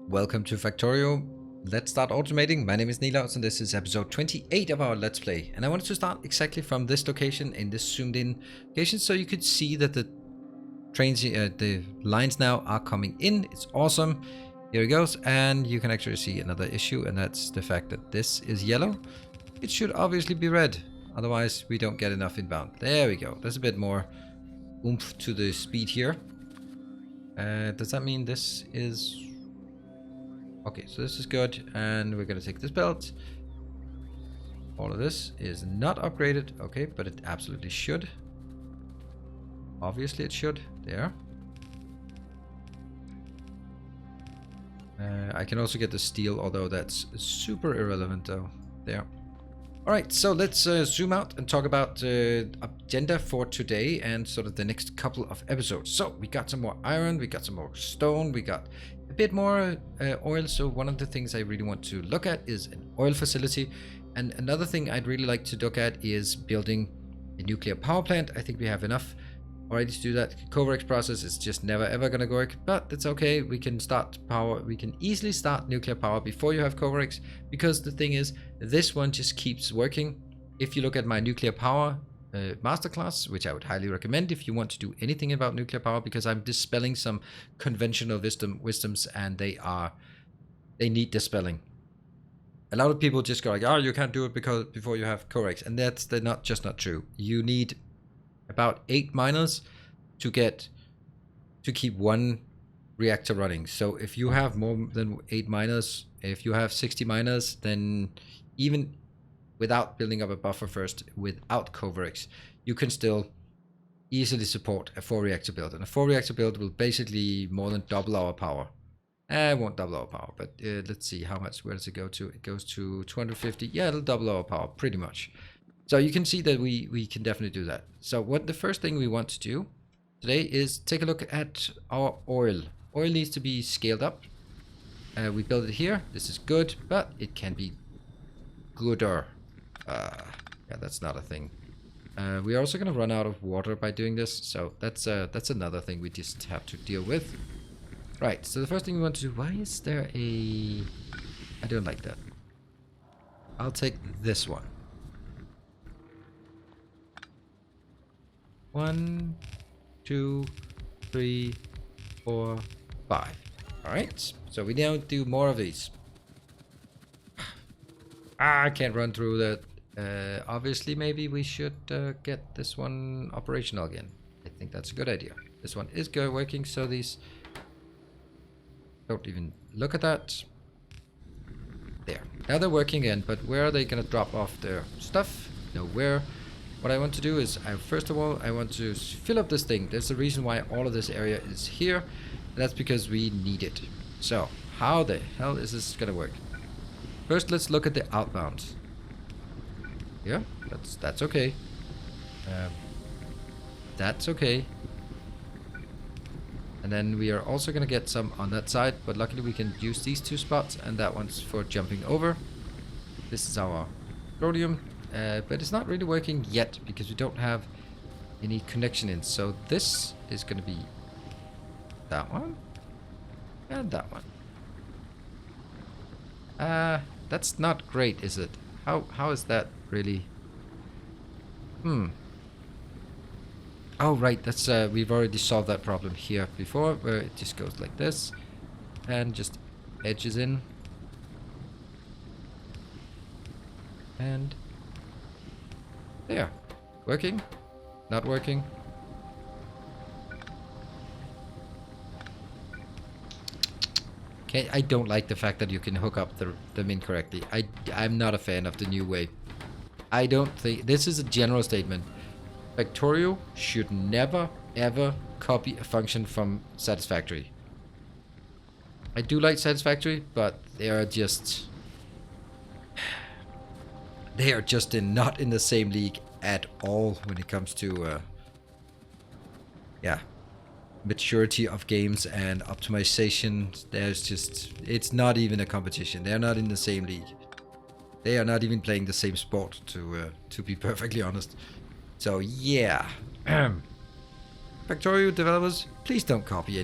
Welcome to Factorio. Let's start automating. My name is Nilaus and this is episode 28 of our Let's Play. And I wanted to start exactly from this location in this zoomed in location so you could see that the trains, the lines now are coming in. It's awesome. Here it goes. And you can actually see another issue, and that's the fact that this is yellow. It should obviously be red. Otherwise we don't get enough inbound. There we go. There's a bit more oomph to the speed here. Does that mean this is... Okay, so this is good, and we're gonna take this belt. All of this is not upgraded, okay, but it absolutely should. Obviously it should. There. I can also get the steel, although that's super irrelevant though. There. Alright, so let's zoom out and talk about the agenda for today and sort of the next couple of episodes. So, we got some more iron, we got some more stone, we got a bit more oil. So one of the things I really want to look at is an oil facility. And another thing I'd really like to look at is building a nuclear power plant. I think we have enough already to do that. Coverx process is just never ever gonna work, but it's okay. We can start power. We can easily start nuclear power before you have Coverx, because the thing is, this one just keeps working. If you look at my nuclear power masterclass, which I would highly recommend if you want to do anything about nuclear power, because I'm dispelling some conventional wisdoms, and they need dispelling. A lot of people just go like, oh, you can't do it because before you have Corex, and that's just not true. You need about 8 miners to keep one reactor running. So if you have more than 8 miners, if you have 60 miners, then even without building up a buffer first, without Coverx, you can still easily support a 4 reactor build. And a 4 reactor build will basically more than double our power. It won't double our power, but let's see how much. Where does it go to? It goes to 250. Yeah, it'll double our power pretty much. So you can see that we can definitely do that. So what the first thing we want to do today is take a look at our oil. Oil needs to be scaled up. We built it here. This is good, but it can be gooder. Yeah, that's not a thing. We're also going to run out of water by doing this, so that's another thing we just have to deal with. Right, so the first thing we want to do... Why is there a... I don't like that. I'll take this one. 1, 2, 3, 4, 5. Alright, so we now do more of these. I can't run through that. Obviously, maybe we should get this one operational again. I think that's a good idea. This one is good working, so these... Don't even look at that. There. Now they're working again, but where are they going to drop off their stuff? Nowhere. What I want to do is, first of all, I want to fill up this thing. There's a reason why all of this area is here. And that's because we need it. So, how the hell is this going to work? First, let's look at the outbounds. Yeah, that's okay. That's okay. And then we are also going to get some on that side, but luckily we can use these 2 spots, and that one's for jumping over. This is our petroleum, but it's not really working yet because we don't have any connection in. So this is going to be that one and that one. That's not great, is it? How is that really? Oh right, that's we've already solved that problem here before, where it just goes like this and just edges in. And there. Working? Not working? Okay, I don't like the fact that you can hook up them incorrectly. I'm not a fan of the new way. I don't think... This is a general statement. Factorio should never, ever copy a function from Satisfactory. I do like Satisfactory, but they are just... They are just not in the same league at all when it comes to... yeah. Maturity of games and optimization. There's just... It's not even a competition. They're not in the same league. They are not even playing the same sport, to be perfectly honest. So yeah, Factorio developers, please don't copy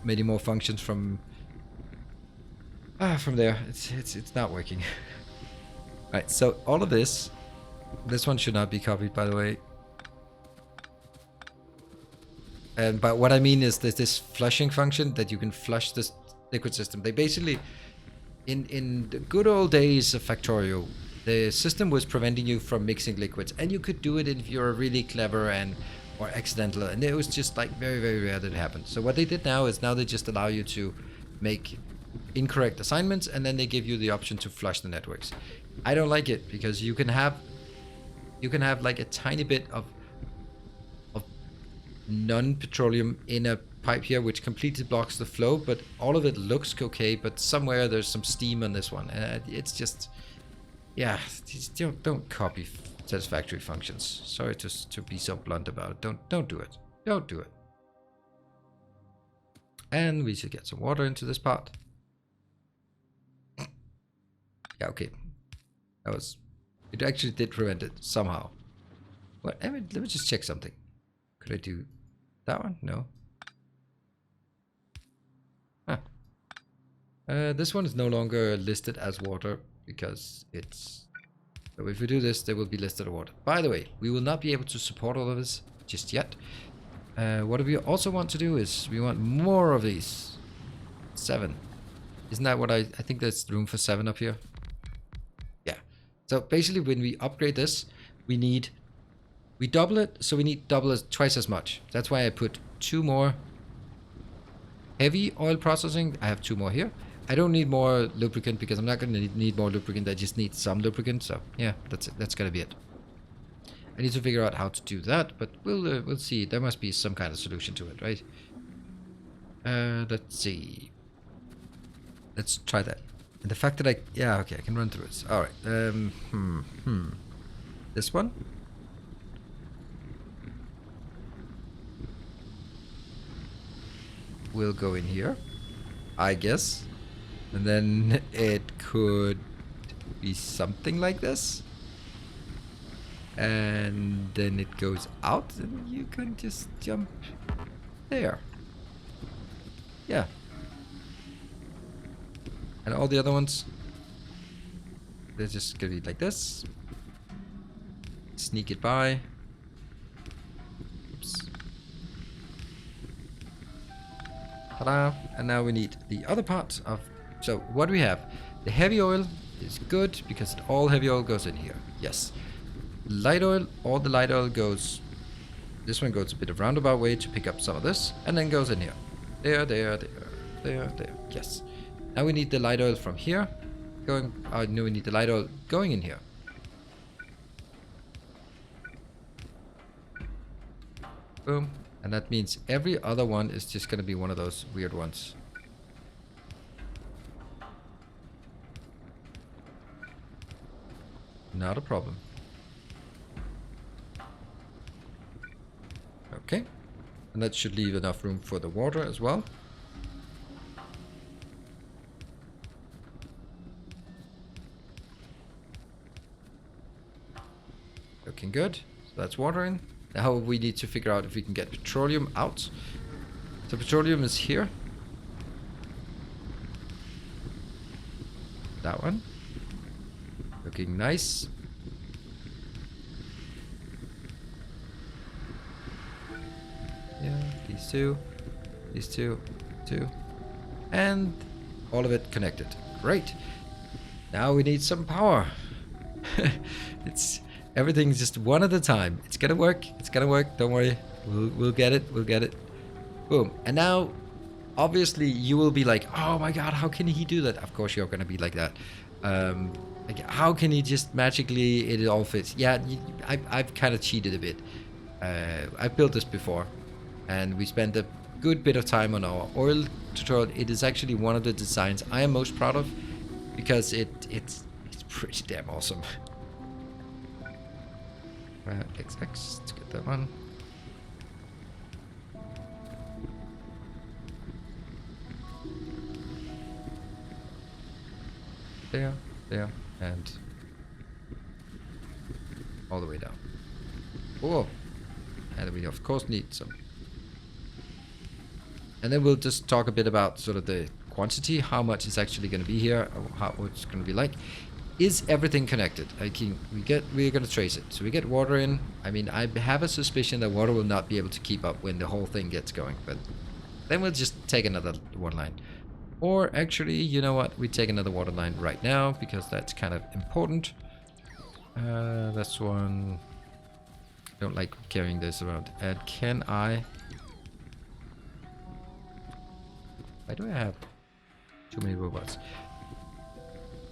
many more functions from From there, it's not working. All right, so all of this one should not be copied, by the way. But what I mean is there's this flushing function that you can flush this liquid system. They basically, in the good old days of Factorio, the system was preventing you from mixing liquids, and you could do it if you're really clever or accidental, and it was just like very, very rare that it happened. So what they did now is they just allow you to make incorrect assignments, and then they give you the option to flush the networks. I don't like it because you can have like a tiny bit of non-petroleum in a pipe here, which completely blocks the flow, but all of it looks okay, but somewhere there's some steam on this one, and it's just, yeah, just don't copy satisfactory functions. Sorry to be so blunt about it. Don't do it. Don't do it. And we should get some water into this pot. Yeah, okay. It actually did prevent it somehow. What? Let me just check something. Could I do that one? No. Huh. This one is no longer listed as water because it's... So if we do this, they will be listed as water. By the way, we will not be able to support all of this just yet. What we also want to do is we want more of these. 7. Isn't that what I think there's room for 7 up here? Yeah. So basically when we upgrade this, we double it, so we need twice as much. That's why I put 2 more heavy oil processing. I have 2 more here. I don't need more lubricant because I'm not going to need more lubricant. I just need some lubricant. So yeah, that's it. That's going to be it. I need to figure out how to do that, but we'll see. There must be some kind of solution to it, right? Let's see. Let's try that. And the fact that I can run through it. All right. This one. Will go in here, I guess, and then it could be something like this, and then it goes out, and you can just jump there. Yeah. And all the other ones, they're just gonna be like this. Sneak it by. Oops. Ta-da. And now we need the other part of... So what do we have? The heavy oil is good because all heavy oil goes in here. Yes. Light oil, all the light oil goes... This one goes a bit of roundabout way to pick up some of this, and then goes in here. There, there, there, there, there. Yes. Now we need the light oil from here going... no, we need the light oil going in here. Boom. And that means every other one is just going to be one of those weird ones. Not a problem. Okay. And that should leave enough room for the water as well. Looking good. So that's water in. Now we need to figure out if we can get petroleum out. So petroleum is here. That one. Looking nice. Yeah, these two. These two. And all of it connected. Great. Now we need some power. Everything's just one at a time. It's gonna work. It's gonna work. Don't worry. We'll get it. We'll get it. Boom. And now, obviously, you will be like, "Oh my God, how can he do that?" Of course, you're gonna be like that. Like, how can he just magically it all fits? Yeah, I've kind of cheated a bit. I've built this before, and we spent a good bit of time on our oil tutorial. It is actually one of the designs I am most proud of because it's pretty damn awesome. XX, let's get that one. There, and all the way down. Oh, and we of course need some. And then we'll just talk a bit about sort of the quantity, how much is actually going to be here, or how it's going to be like. Is everything connected? We're going to trace it. So we get water in. I mean, I have a suspicion that water will not be able to keep up when the whole thing gets going, but then we'll just take another water line. Or actually, you know what? We take another water line right now because that's kind of important. That's one. I don't like carrying this around. And can I? Why do I have too many robots?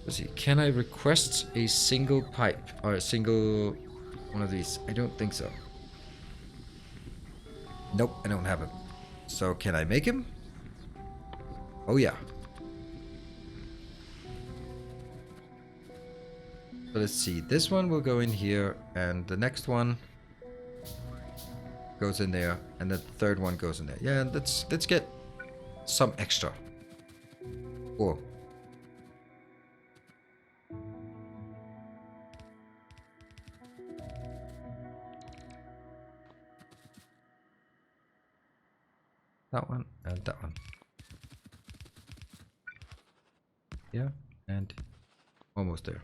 Let's see. Can I request a single pipe or a single one of these? I don't think so. Nope, I don't have him. So can I make him? Oh yeah. So let's see. This one will go in here, and the next one goes in there, and the third one goes in there. Yeah, let's get some extra. Whoa. That one and that one. Yeah, and almost there.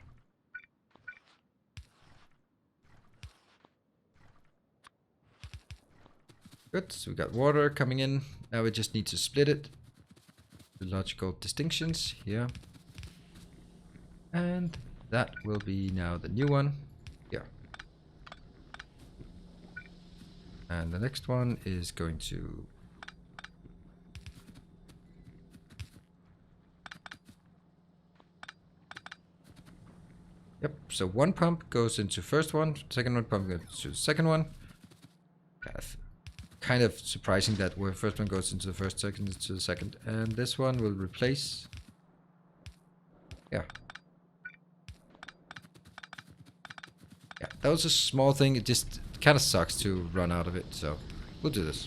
Good, so we got water coming in. Now we just need to split it. The logical distinctions here. And that will be now the new one. Here. And the next one is going to... Yep, so one pump goes into first one, second one pump goes to the second one. Kind of surprising that where first one goes into the first, second into the second. And this one will replace... Yeah. Yeah, that was a small thing. It just kind of sucks to run out of it, so we'll do this.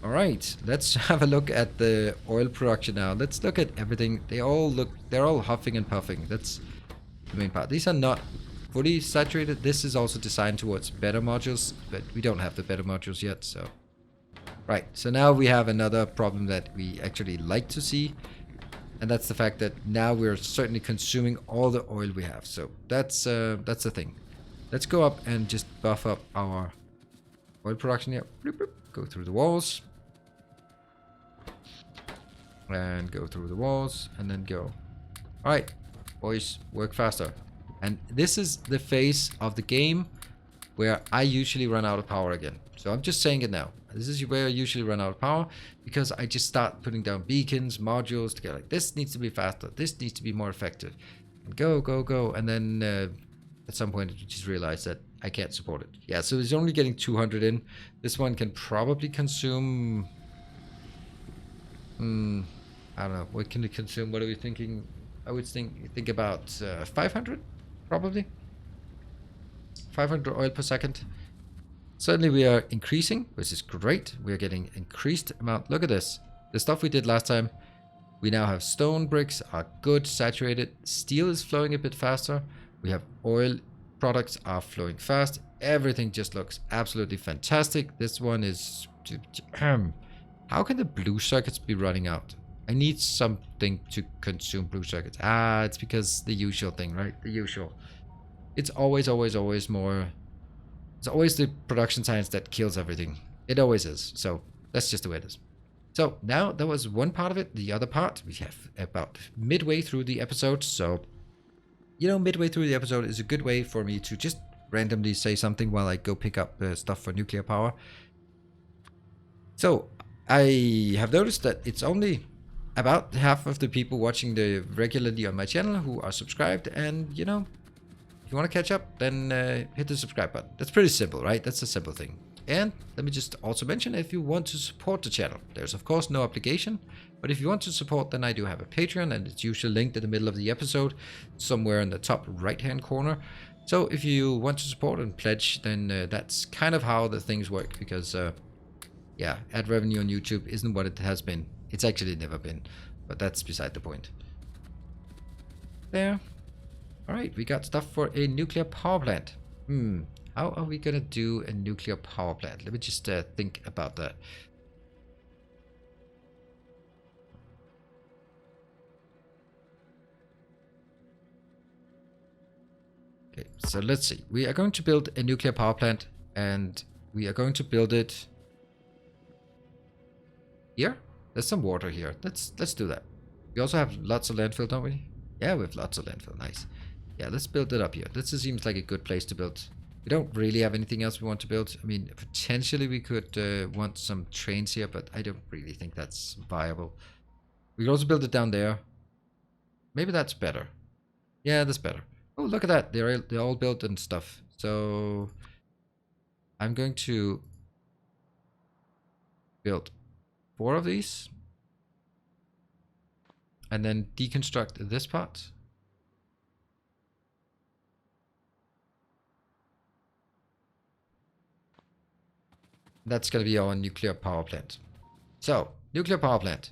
Alright, let's have a look at the oil production now. Let's look at everything. They're all huffing and puffing. That's the main part. These are not fully saturated. This is also designed towards better modules, but we don't have the better modules yet, so... Right, so now we have another problem that we actually like to see, and that's the fact that now we're certainly consuming all the oil we have. So that's the thing. Let's go up and just buff up our oil production here. Bloop, bloop. Go through the walls. And go through the walls, and then go. Alright, boys, work faster. And this is the phase of the game where I usually run out of power again. So I'm just saying it now. This is where I usually run out of power, because I just start putting down beacons, modules to get like, this needs to be faster, this needs to be more effective. And go, go, go. And then at some point you just realize that I can't support it. Yeah, so it's only getting 200 in. This one can probably consume... I don't know. What can it consume? What are we thinking? I would think about 500, probably. 500 oil per second. Certainly we are increasing, which is great. We are getting increased amount. Look at this. The stuff we did last time. We now have stone bricks are good, saturated. Steel is flowing a bit faster. We have oil products are flowing fast. Everything just looks absolutely fantastic. This one is... How can the blue circuits be running out? I need something to consume blue circuits. Ah, it's because the usual thing, right? The usual. It's always more... It's always the production science that kills everything. It always is. So that's just the way it is. So now that was one part of it. The other part, we have about midway through the episode. So, you know, midway through the episode is a good way for me to just randomly say something while I go pick up stuff for nuclear power. So I have noticed that it's only about half of the people watching regularly on my channel who are subscribed. And, you know, if you want to catch up, then hit the subscribe button. That's pretty simple, right? That's a simple thing. And let me just also mention, if you want to support the channel, there's of course no obligation, but if you want to support, then I do have a Patreon, and it's usually linked in the middle of the episode, somewhere in the top right-hand corner. So if you want to support and pledge, then that's kind of how the things work, because yeah, ad revenue on YouTube isn't what it has been. It's actually never been, but that's beside the point. There. Alright, we got stuff for a nuclear power plant. How are we gonna do a nuclear power plant? Let me just think about that. Okay, so let's see. We are going to build a nuclear power plant, and we are going to build it here. There's some water here. Let's do that. We also have lots of landfill, don't we? Yeah, we have lots of landfill. Nice. Yeah, let's build it up here. This seems like a good place to build. We don't really have anything else we want to build. I mean, potentially we could want some trains here, but I don't really think that's viable. We could also build it down there. Maybe that's better. Yeah, that's better. Oh, look at that. They're all built and stuff. So I'm going to build 4 of these. And then deconstruct this part. That's going to be our nuclear power plant. So, nuclear power plant.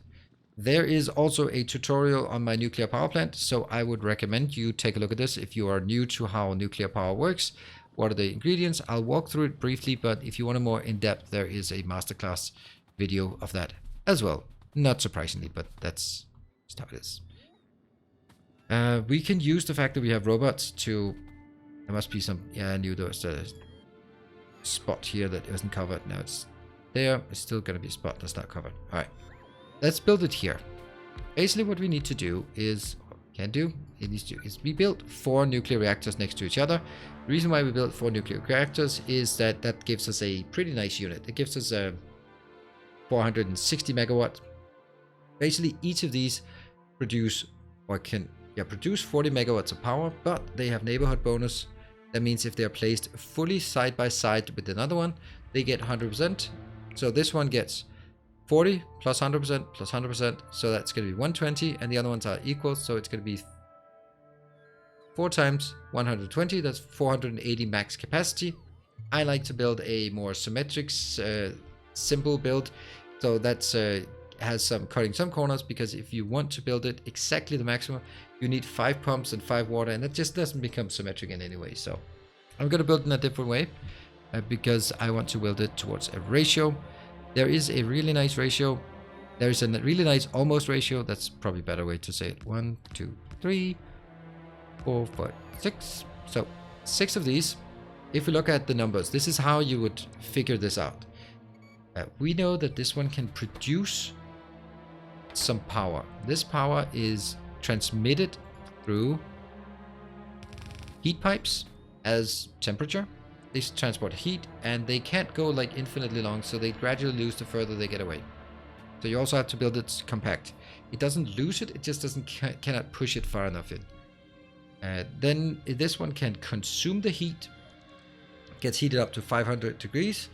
There is also a tutorial on my nuclear power plant, so I would recommend you take a look at this if you are new to how nuclear power works. What are the ingredients? I'll walk through it briefly, but if you want a more in-depth, there is a masterclass video of that as well. Not surprisingly, but that's just how it is. We can use the fact that we have robots to... There must be some... Yeah, I knew there was a spot here that isn't covered. Now it's there. It's still going to be a spot that's not covered. All right. Let's build it here. Basically, what we need to do is... we built 4 nuclear reactors next to each other. The reason why we built 4 nuclear reactors is that that gives us a pretty nice unit. It gives us a 460 megawatt. Basically, each of these produce or can produce 40 megawatts of power, but they have neighborhood bonus. That means if they're placed fully side by side with another one, they get 100%. So this one gets 40 plus 100% plus 100%. So that's going to be 120, and the other ones are equal. So it's going to be 4 times 120. That's 480 max capacity. I like to build a more symmetric, simple build. So that's has some cutting some corners, because if you want to build it exactly the maximum, you need 5 pumps and 5 water, and that just doesn't become symmetric in any way. So I'm going to build in a different way because I want to build it towards a ratio. There is a really nice ratio. There is a really nice almost ratio. That's probably a better way to say it. 1, 2, 3, 4, 5, 6. So 6 of these. If we look at the numbers, this is how you would figure this out. We know that this one can produce some power. This power is transmitted through heat pipes as temperature. They transport heat, and they can't go like infinitely long, so they gradually lose the further they get away. So you also have to build it compact. It doesn't lose it, it just cannot push it far enough in. Then this one can consume the heat, gets heated up to 500 degrees.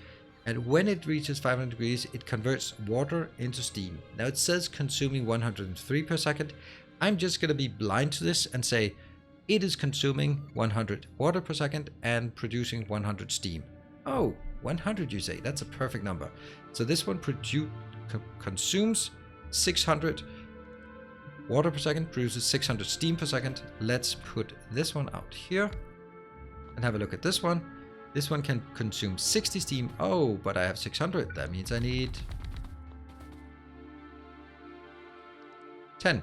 And when it reaches 500 degrees, it converts water into steam. Now it says consuming 103 per second. I'm just going to be blind to this and say it is consuming 100 water per second and producing 100 steam. Oh, 100 you say? That's a perfect number. So this one consumes 600 water per second, produces 600 steam per second. Let's put this one out here and have a look at this one. This one can consume 60 steam. Oh, but I have 600. That means I need 10.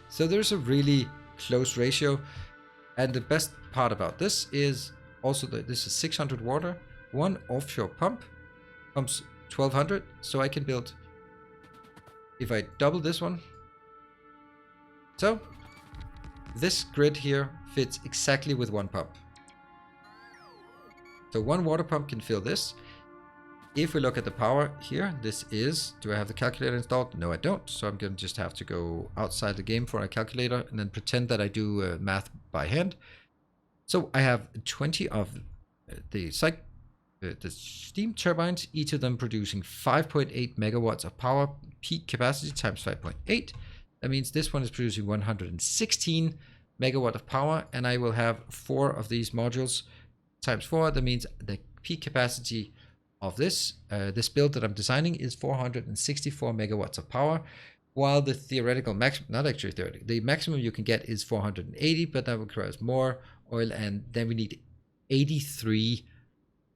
So there's a really close ratio. And the best part about this is also that this is 600 water. One offshore pump pumps 1200. So I can build, if I double this one. So this grid here fits exactly with 1 pump. So 1 water pump can fill this. If we look at the power here, this is, do I have the calculator installed? No, I don't. So I'm going to just have to go outside the game for a calculator and then pretend that I do math by hand. So I have 20 of the steam turbines, each of them producing 5.8 megawatts of power, peak capacity times 5.8. That means this one is producing 116 megawatt of power, and I will have 4 of these modules times 4. That means the peak capacity of this build that I'm designing is 464 megawatts of power, while the theoretical maximum, not actually theoretical, the maximum you can get is 480, but that requires more oil, and then we need 83,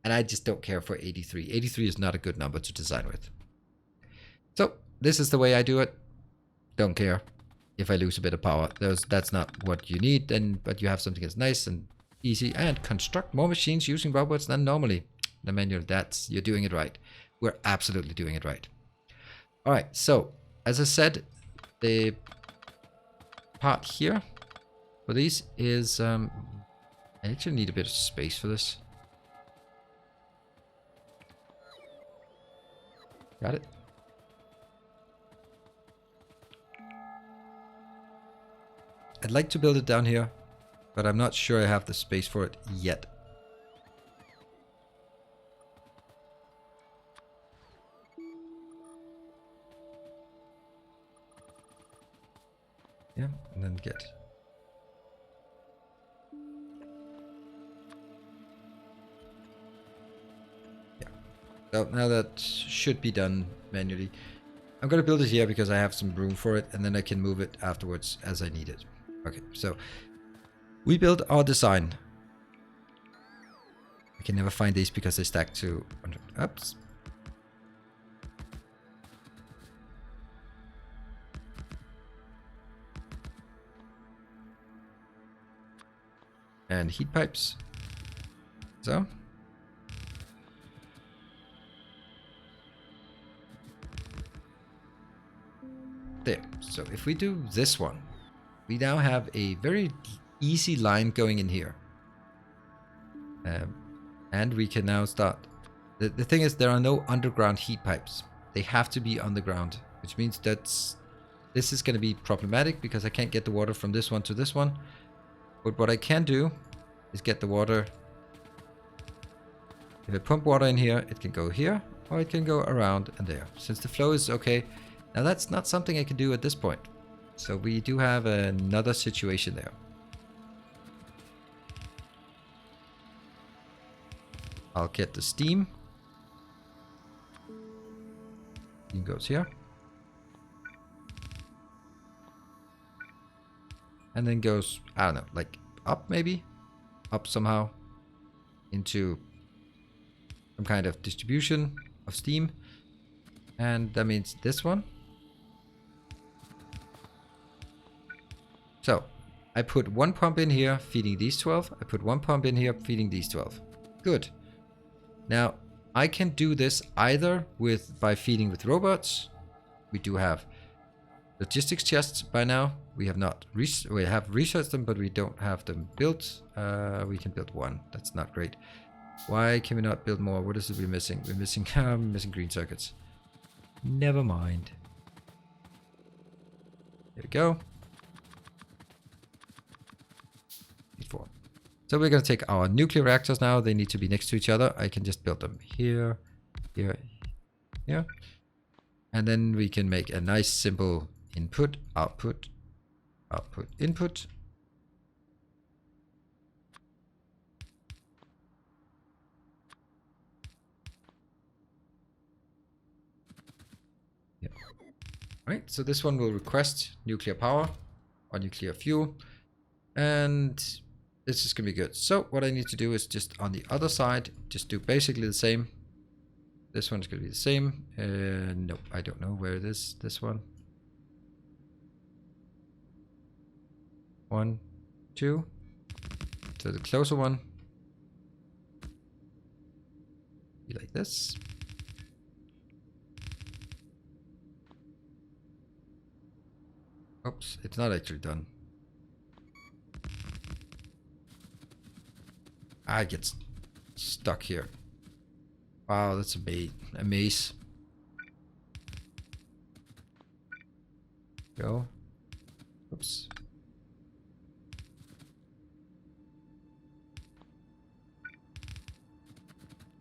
and I just don't care for 83. 83 is not a good number to design with. So this is the way I do it. Don't care. if I lose a bit of power. That's not what you need, then, but you have something that's nice and easy. And construct more machines using robots than normally. The manual, you're doing it right. We're absolutely doing it right. All right, so as I said, the part here for these is I actually need a bit of space for this. Got it. I'd like to build it down here, but I'm not sure I have the space for it yet. Yeah, and then get. Yeah. So now that should be done manually. I'm going to build it here because I have some room for it, and then I can move it afterwards as I need it. Okay, so we build our design. I can never find these because they stack to... Oops. And heat pipes. So. There. So if we do this one, we now have a very easy line going in here. And we can now start. The thing is, there are no underground heat pipes. They have to be underground, which means that this is going to be problematic because I can't get the water from this one to this one. But what I can do is get the water. If I pump water in here, it can go here, or it can go around and there. Since the flow is okay. Now that's not something I can do at this point. So we do have another situation there. I'll get the steam. Steam goes here. And then goes, I don't know, like up maybe? Up somehow into some kind of distribution of steam. And that means this one. So I put one pump in here feeding these 12. I put one pump in here feeding these 12. Good. Now I can do this either by feeding with robots. We do have logistics chests by now. We have not we have researched them, but we don't have them built. We can build one. That's not great. Why can we not build more? What is it we're missing? We're missing missing green circuits. Never mind. There we go. Four. So we're going to take our nuclear reactors now. They need to be next to each other. I can just build them here, here, here. And then we can make a nice simple input, output, output, input. Yeah. All right, so this one will request nuclear power or nuclear fuel. And this is going to be good. So what I need to do is just on the other side, just do basically the same. This one is going to be the same. No, I don't know where it is. This one. 1, 2. So the closer one. Be like this. Oops, it's not actually done. I get stuck here. Wow, that's a maze. Go. Oops.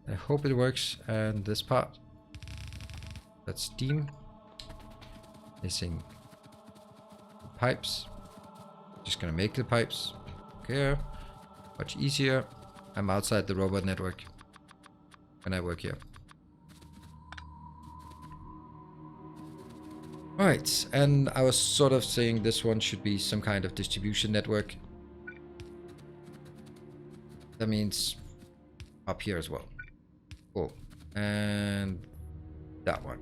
I hope it works. And this part. That's steam. Missing pipes. Just gonna make the pipes. Okay. Much easier. I'm outside the robot network when I work here. Alright, and I was sort of saying this one should be some kind of distribution network. That means up here as well. Cool. And that one.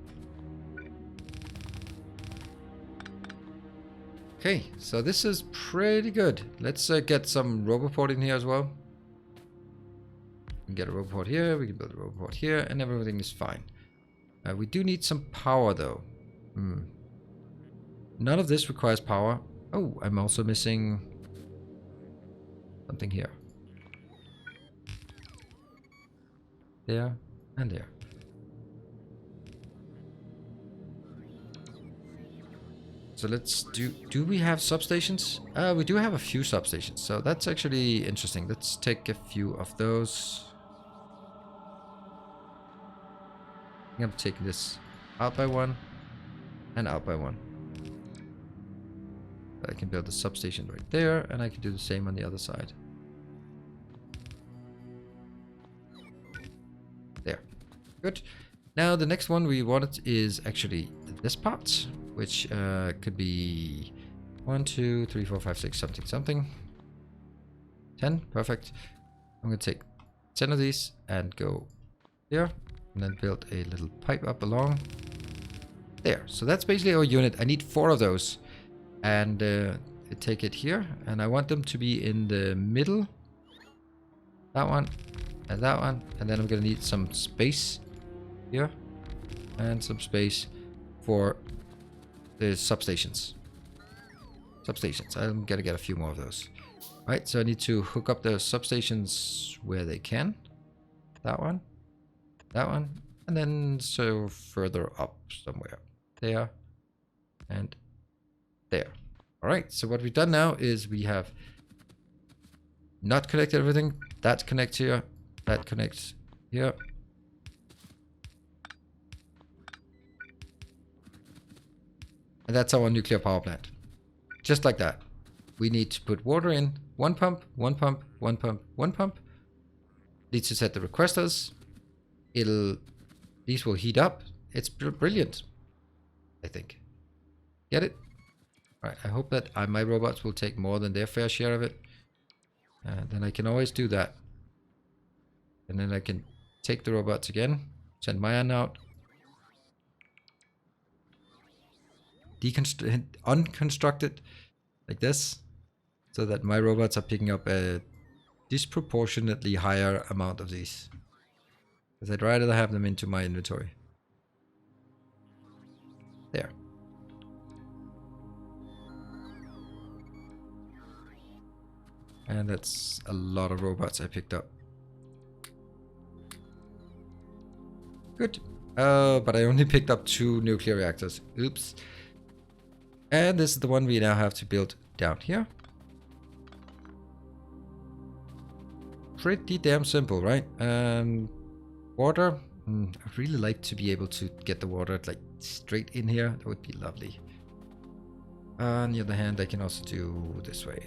Okay, so this is pretty good. Let's get some Roboport in here as well. We can get a Roboport here, we can build a Roboport here, and everything is fine. We do need some power though. None of this requires power. Oh, I'm also missing something here. There and there. So let's do we have substations? We do have a few substations, so that's actually interesting. Let's take a few of those. I think I'm taking this out by one and out by one. I can build a substation right there, and I can do the same on the other side. There. Good. Now the next one we wanted is actually this part, which could be 1, 2, 3, 4, 5, 6, something. 10. Perfect. I'm going to take 10 of these and go here, and then build a little pipe up along there. So that's basically our unit. I need 4 of those, and take it here, and I want them to be in the middle. That one and that one, and then I'm going to need some space here and some space for the substations. I'm gonna get a few more of those. Right, so I need to hook up the substations where they can. That one, and then so further up somewhere. There and there. Alright, so what we've done now is we have not connected everything. That connects here, that connects here. And that's our nuclear power plant. Just like that. We need to put water in. One pump, one pump, one pump, one pump. Need to set the requesters. These will heat up. It's brilliant, I think. Get it? Alright, I hope that my robots will take more than their fair share of it. And then I can always do that. And then I can take the robots again. Send my iron out. Unconstructed like this, so that my robots are picking up a disproportionately higher amount of these, because I'd rather have them into my inventory. There. And that's a lot of robots I picked up. Good. But I only picked up 2 nuclear reactors. Oops. And this is the one we now have to build down here. Pretty damn simple, right? Water. I'd really like to be able to get the water like straight in here. That would be lovely. On the other hand, I can also do this way.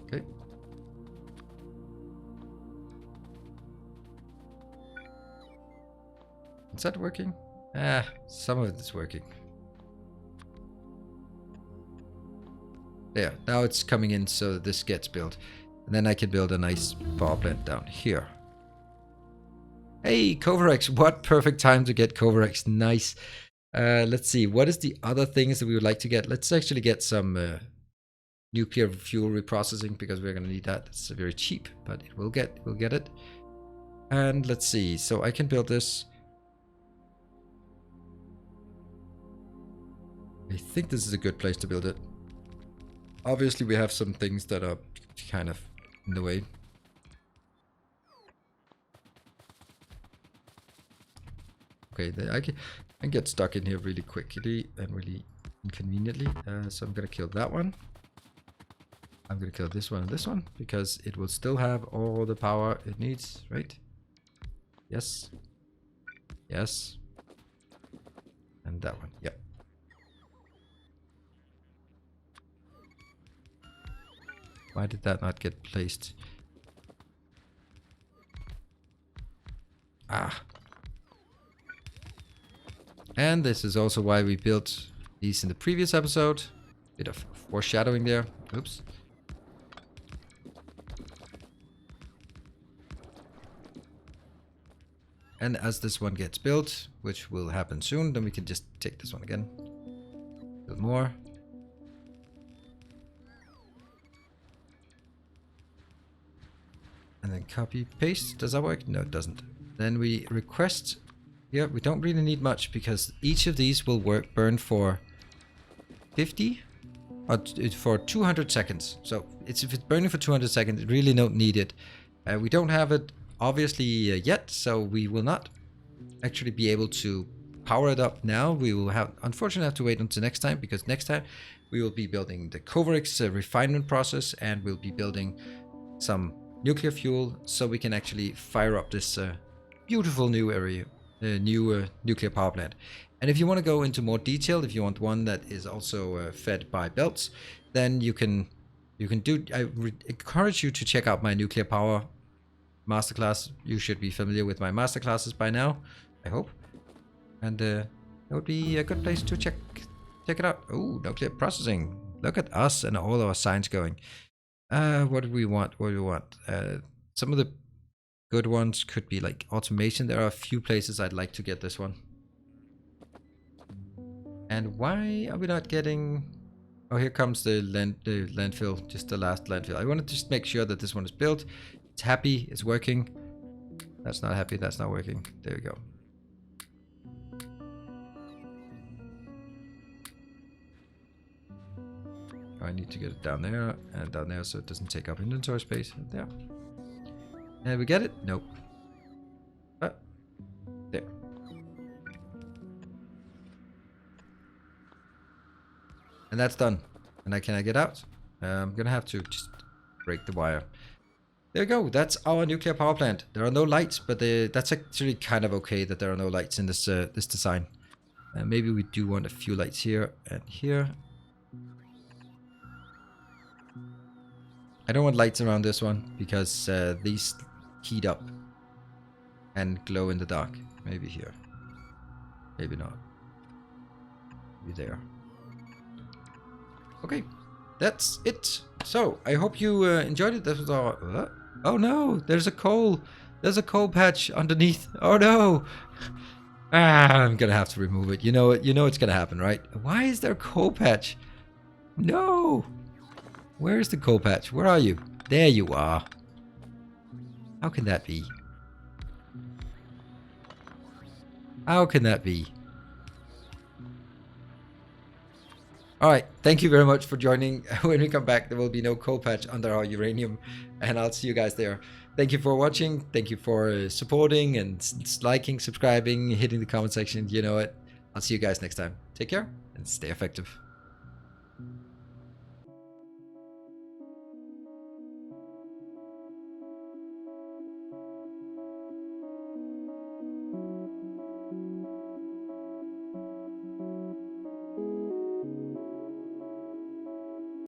Okay. Is that working? Some of it is working. There, now it's coming in so that this gets built. And then I can build a nice power plant down here. Hey, Covarex, what perfect time to get Covarex. Nice. Let's see, what is the other things that we would like to get? Let's actually get some nuclear fuel reprocessing, because we're going to need that. It's very cheap, but we'll get it. And let's see, so I can build this. I think this is a good place to build it. Obviously, we have some things that are kind of in the way. Okay, I can get stuck in here really quickly and really inconveniently. So I'm going to kill that one. I'm going to kill this one and this one, because it will still have all the power it needs, right? Yes. Yes. And that one, yep. Why did that not get placed? Ah. And this is also why we built these in the previous episode. Bit of foreshadowing there. Oops. And as this one gets built, which will happen soon, then we can just take this one again. Build more. And then copy, paste. Does that work? No, it doesn't. Then we request. Yeah, we don't really need much because each of these will burn for 50 or for 200 seconds. So if it's burning for 200 seconds, it really don't need it. We don't have it obviously yet, so we will not actually be able to power it up now. We will unfortunately have to wait until next time, because next time we will be building the Coverix refinement process, and we'll be building some nuclear fuel so we can actually fire up this beautiful new area, nuclear power plant. And if you want to go into more detail, if you want one that is also fed by belts, then you can do. I encourage you to check out my nuclear power masterclass. You should be familiar with my masterclasses by now, I hope. And that would be a good place to check it out. Oh, nuclear processing. Look at us and all our science going. What do we want? What do we want? Some of the good ones could be like automation. There are a few places I'd like to get this one. And why are we not getting... Oh, here comes the landfill, just the last landfill. I want to just make sure that this one is built. It's happy, it's working. That's not happy, that's not working. There we go. I need to get it down there and down there so it doesn't take up inventory space. There. And we get it? Nope. There. And that's done. And can I get out? I'm gonna have to just break the wire. There we go. That's our nuclear power plant. There are no lights, but that's actually kind of okay that there are no lights in this this design. Maybe we do want a few lights here and here. I don't want lights around this one because these heat up and glow in the dark. Maybe here. Maybe not. Maybe there. Okay, that's it. So I hope you enjoyed it. This was our... oh no, there's a coal. There's a coal patch underneath. Oh no. I'm gonna have to remove it. You know it's gonna happen, right? Why is there a coal patch? No. Where's the coal patch? Where are you? There you are. How can that be? How can that be? Alright, thank you very much for joining. When we come back, there will be no coal patch under our uranium, and I'll see you guys there. Thank you for watching. Thank you for supporting and liking, subscribing, hitting the comment section. You know it. I'll see you guys next time. Take care and stay effective.